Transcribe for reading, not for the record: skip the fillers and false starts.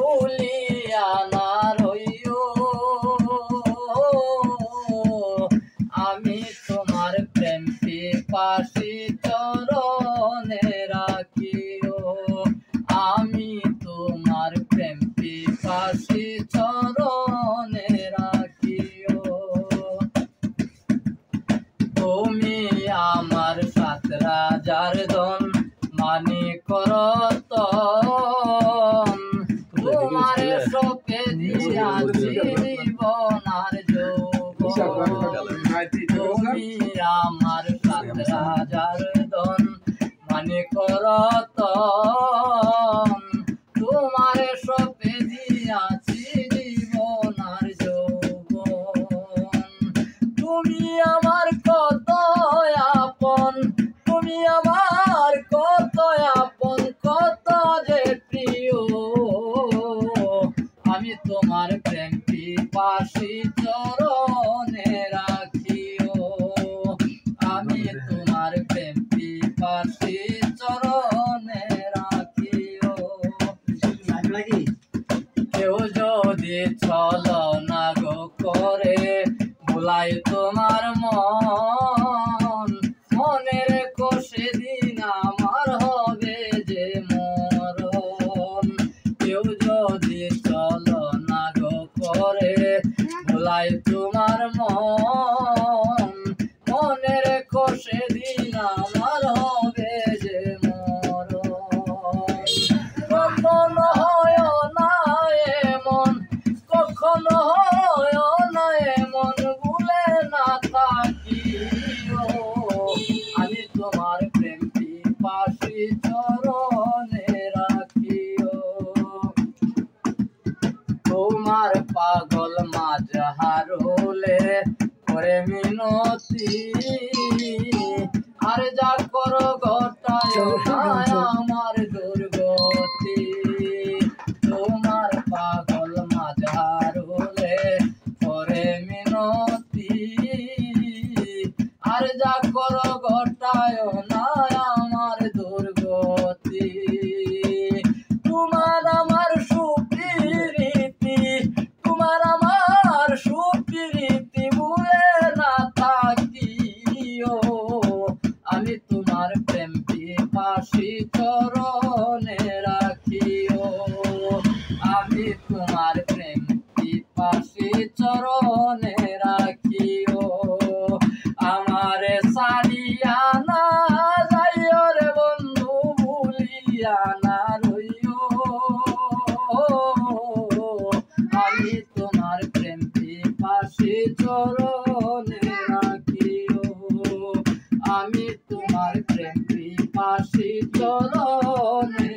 ভুলিয়া না রইও। আমি তোমার প্রেম পিপাসী চরণে রাখিও। আমি তোমার প্রেম পিপাসী চরণে রাখিও। তুমি আমার 7 রাজার ধন মানিক রতন। তোমার শোকে দিয়াছি জীবন আর যৌবন। তুমি আমার 7 রাজার ধন মানিক রতন। তোমার শোকে দিয়াছি জীবন আর যৌবন। তুমি আমার কত আপন, তুমি আমার কত আপন, কত যে প্রিয়। আমি তোমার প্রেম পিপাসী চরণে রাখিও। আমি তোমার প্রেম পিপাসী চরণে রাখিও। কেউ যদি ছলনা গো করে ভুলাই তোমার মন, মনে রেখো সেদিন আমার হবে যে মরণ। কেউ যদি ছলনা গো করে ভুলাই তোমার মন, মনে রেখো সেদিন আমার হবে যে মরণ। কখনো হয় না এমন, কখনো হয় না এমন, ভুলে না থাকিও। আমি তোমার প্রেম পিপাসী চরণে রাখিও। তোমার পাগল মাঝহারুলে করে মিনতি, আর যা করো ঘটায় না আমার দুর্গতি। তোমার পাগল মাঝহারুলে করে মিনতি, আর যা করো ঘটায় না আমার দুর্গতি। তোমার আমার সুপ্রীতি, তোমার আমার সুপ্রীতি, ভুলে না থাকিও। আমি তোমার প্রেম পিপাসী চরণে রাখিও। আমি তোমার প্রেম পিপাসী চরণে রাখিও। আমারে সারিয়া না যাইও রে বন্ধু, ভুলিয়া না রইও। আমি তোমার প্রেম পিপাসী চরণে রাখিও। আমি তোমার প্রেম পিপাসী চরণে